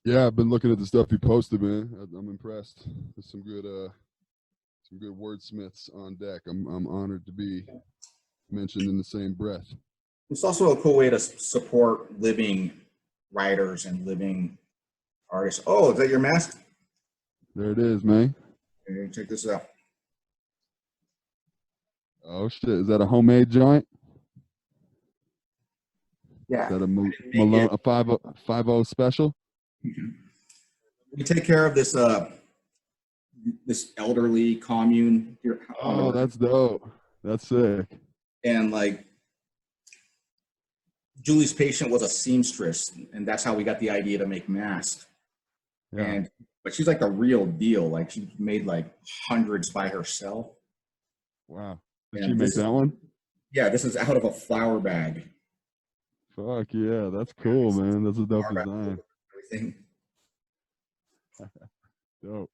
Yeah, I've been looking at the stuff you posted, man. I'm impressed. There's some good wordsmiths on deck. I'm honored to be mentioned in the same breath. It's also a cool way to support living writers and living artists. Oh, is that your mask? There it is, man. Here, check this out. Oh shit, is that a homemade joint? Is Yeah, that a make Malone it. a 50 special? We take care of this elderly commune here on Oh, the that's dope. That's sick. and like Julie's patient was a seamstress, and that's how we got the idea to make masks. Yeah. And but she's like the real deal. Like she made like hundreds by herself. Wow. Did she And make that one? this is out of a flour bag. Fuck yeah, that's cool, man. That's a dope Flour bag, design. everything. Dope.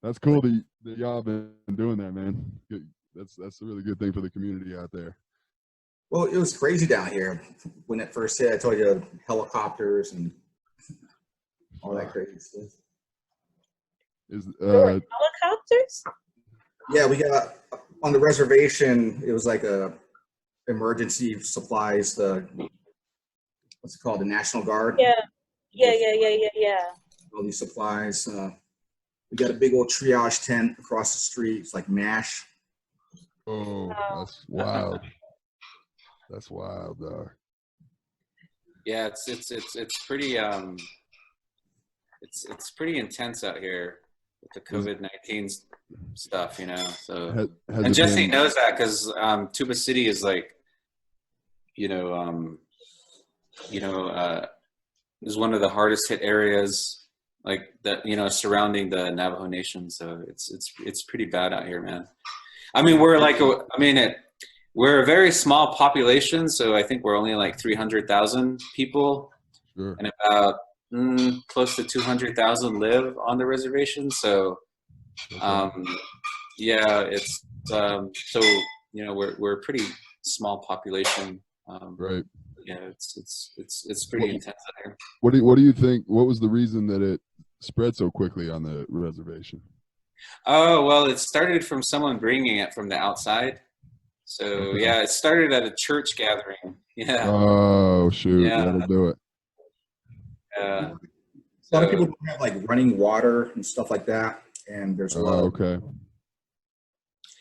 That's cool that y'all been doing that, man. Good. That's a really good thing for the community out there. Well, it was crazy down here when it first hit. I told you helicopters and all that crazy stuff. Is There were helicopters? Yeah, we got on the reservation. It was like a emergency supplies. What's it called? The National Guard. Yeah. All these supplies. We got a big old triage tent across the street. It's like MASH. Oh, that's wild. That's wild, dog. Yeah, it's pretty it's pretty intense out here with the COVID-19 stuff, you know. So and Jesse knows that because Tuba City is like, is one of the hardest hit areas, like that, surrounding the Navajo Nation. So it's pretty bad out here, man. I mean, we're a very small population, so I think we're only like 300,000 people, Sure. and about close to 200,000 live on the reservation. So, yeah, it's so we're a pretty small population. Right. Yeah, it's pretty intense out here. What do you think? What was the reason that it spread so quickly on the reservation? Oh, well, it started from someone bringing it from the outside. So yeah, it started at a church gathering. Yeah. Oh shoot, Yeah. that'll do it. Yeah. A lot of people don't have like running water and stuff like that, and there's a lot of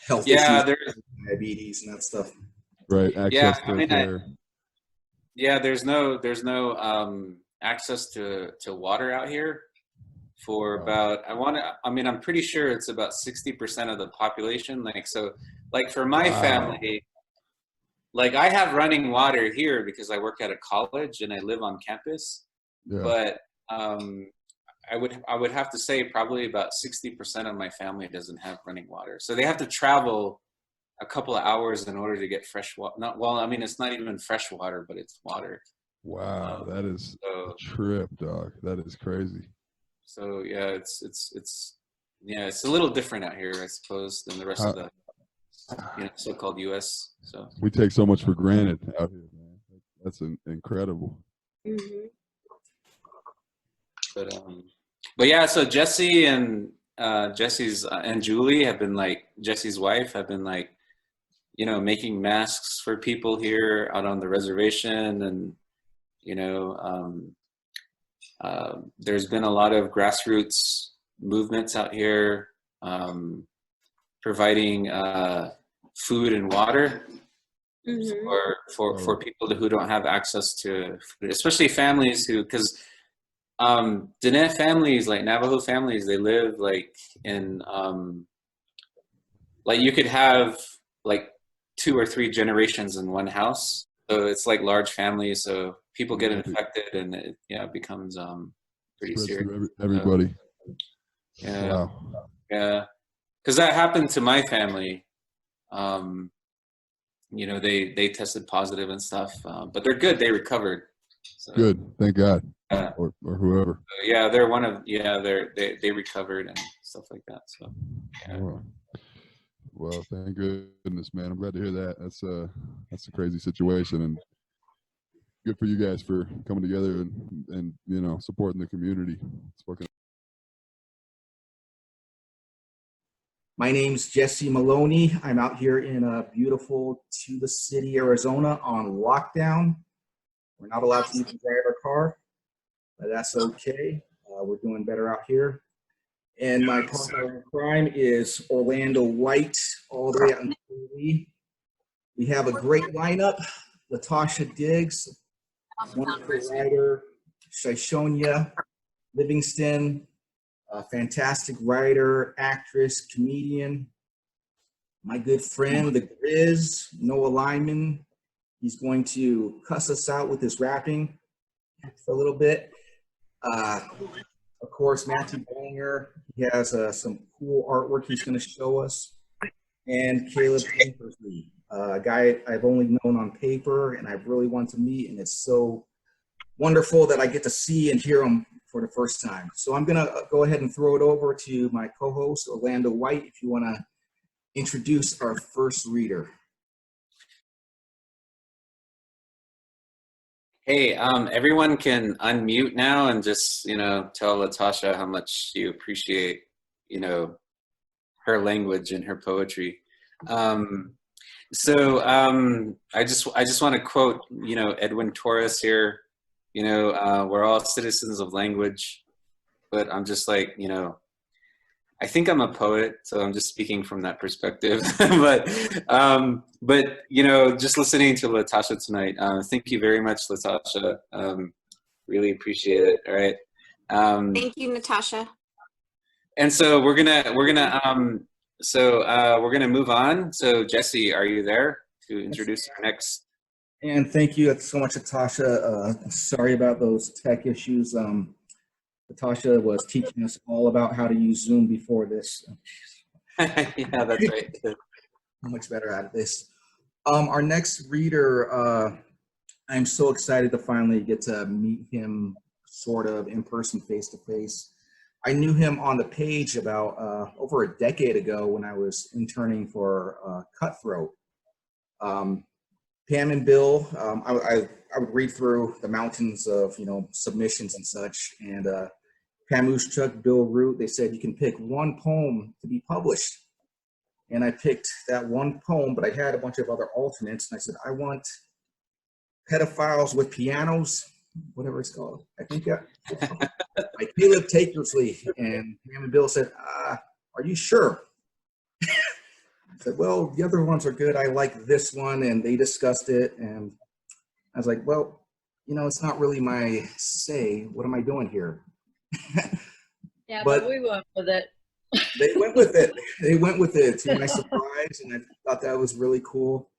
health issues, there's diabetes and that stuff. Right, access to care. There's no access to water out here for about I'm pretty sure it's about 60% of the population. Like for my family, like I have running water here because I work at a college and I live on campus. Yeah. But I would have to say probably about 60% of my family doesn't have running water. So they have to travel a couple of hours in order to get fresh water. It's not even fresh water, but it's water. Wow, that is a trip, dog. That is crazy. So yeah, it's a little different out here, I suppose, than the rest of the so-called U.S. So we take so much for granted out here, man. That's incredible. Mm-hmm. But yeah, so Jesse and Jesse's and Julie have been like, Jesse's wife have been like, making masks for people here out on the reservation, and there's been a lot of grassroots movements out here providing food and water for people who don't have access to food, especially families because Diné families, like Navajo families, they live like in like you could have like 2 or 3 generations in one house. So it's like large families. So people get infected, and it becomes pretty serious. Everybody. Yeah. Wow. Yeah. Because that happened to my family. They tested positive and stuff, but they're good. They recovered. So, good. Thank God. Or whoever. They're one of they recovered and stuff like that. So. Yeah. Wow. Well, thank goodness, man. I'm glad to hear that. That's a crazy situation, and good for you guys for coming together and you know, supporting the community. It's fucking. My name's Jesse Maloney. I'm out here in beautiful Tuba City, Arizona on lockdown. We're not allowed to even drive our car, but that's okay. We're doing better out here. And my partner in crime is Orlando White, all the way out in Philly. We have a great lineup. Latasha Diggs, wonderful writer. Shaishonia Livingston, a fantastic writer, actress, comedian. My good friend, the Grizz, Noah Lyman. He's going to cuss us out with his rapping for a little bit. Of course, Matthew Banger. He has some cool artwork he's going to show us. And Caleb Tankersley, a guy I've only known on paper and I really want to meet. And it's so wonderful that I get to see and hear him for the first time. So I'm going to go ahead and throw it over to my co-host, Orlando White, if you want to introduce our first reader. Hey, everyone can unmute now and just, you know, tell Latasha how much you appreciate, you know, her language and her poetry. I just want to quote, you know, Edwin Torres here. You know, we're all citizens of language, but I'm just like, you know, I think I'm a poet, so I'm just speaking from that perspective. but you know, just listening to Latasha tonight, thank you very much, Latasha. Really appreciate it. All right. Thank you, Natasha. And so we're gonna move on. So Jesse, are you there to introduce our next? And thank you so much, Natasha. Sorry about those tech issues. Natasha was teaching us all about how to use Zoom before this. Yeah, that's right. How much better out of this. Our next reader, I'm so excited to finally get to meet him sort of in person, face to face. I knew him on the page about over a decade ago when I was interning for Cutthroat. Pam and Bill, I would read through the mountains of, you know, submissions and such, and Pam Uschuk, Bill Root, they said you can pick one poem to be published. And I picked that one poem, but I had a bunch of other alternates, and I said, I want Pedophiles with Pianos, whatever it's called. I think that, by Caleb Tankersley. And Pam and Bill said, are you sure? I said, well, the other ones are good. I like this one, and they discussed it. And I was like, well, you know, it's not really my say. What am I doing here? Yeah, but we went with it. They went with it. They went with it, to my surprise, and I thought that was really cool.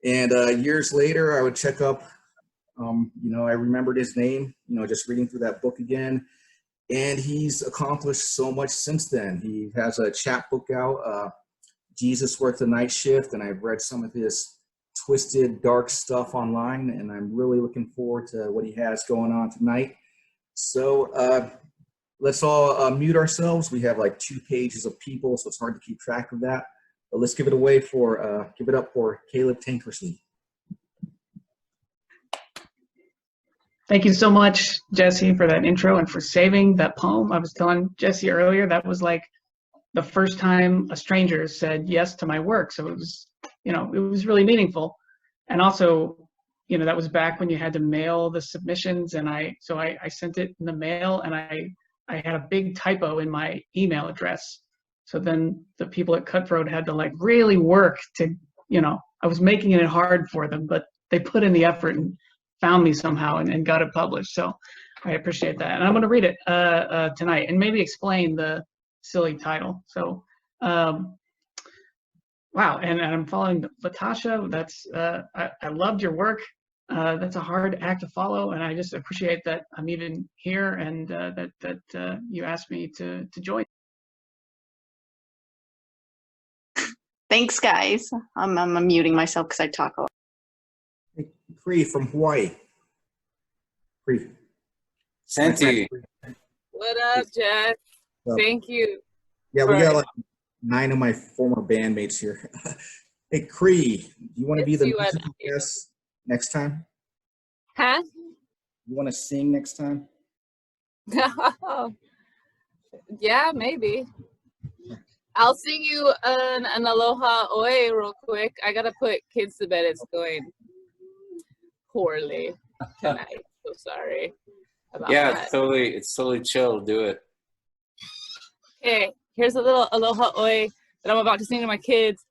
And years later, I would check up. You know, I remembered his name, you know, just reading through that book again. And he's accomplished so much since then. He has a chapbook out, Jesus Worked the Night Shift, and I've read some of his twisted, dark stuff online, and I'm really looking forward to what he has going on tonight. So let's all mute ourselves. We have like 2 pages of people, so it's hard to keep track of that. But let's give it up for Caleb Tankersley. Thank you so much, Jesse, for that intro and for saving that poem. I was telling Jesse earlier, that was like the first time a stranger said yes to my work. So it was, you know, it was really meaningful. And also, you know, that was back when you had to mail the submissions, and I sent it in the mail, and I had a big typo in my email address. So then the people at Cutthroat had to like really work to, you know, I was making it hard for them, but they put in the effort and found me somehow and got it published. So I appreciate that. And I'm going to read it tonight and maybe explain the silly title. So, wow. And I'm following Latasha. That's, I loved your work. That's a hard act to follow, and I just appreciate that I'm even here and that you asked me to join. Thanks, guys. I'm muting myself because I talk a lot. Cree from Hawaii. Cree. Santi. What up, Jess? Thank you. Yeah, we got like 9 of my former bandmates here. Hey, Cree, do you want to be the musical guest next time? Huh? You want to sing next time? Yeah, maybe. I'll sing you an aloha oe real quick. I gotta put kids to bed. It's going poorly tonight. So sorry about Yeah, that. it's totally chill. Do it. Okay, here's a little aloha oe that I'm about to sing to my kids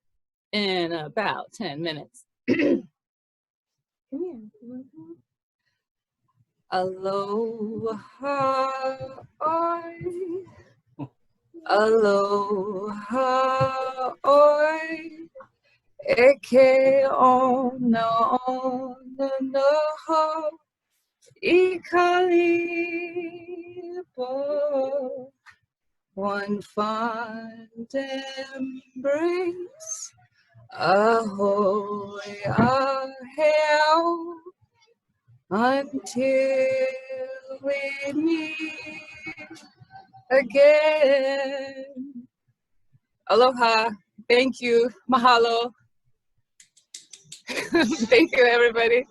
in about 10 minutes. Come here. Aloha oe. Aloha oe. Eke ona ona noho. Ikalipo. One fond embrace. Ahoy, aheo. Until we meet again. Aloha. Thank you. Mahalo. Thank you, everybody.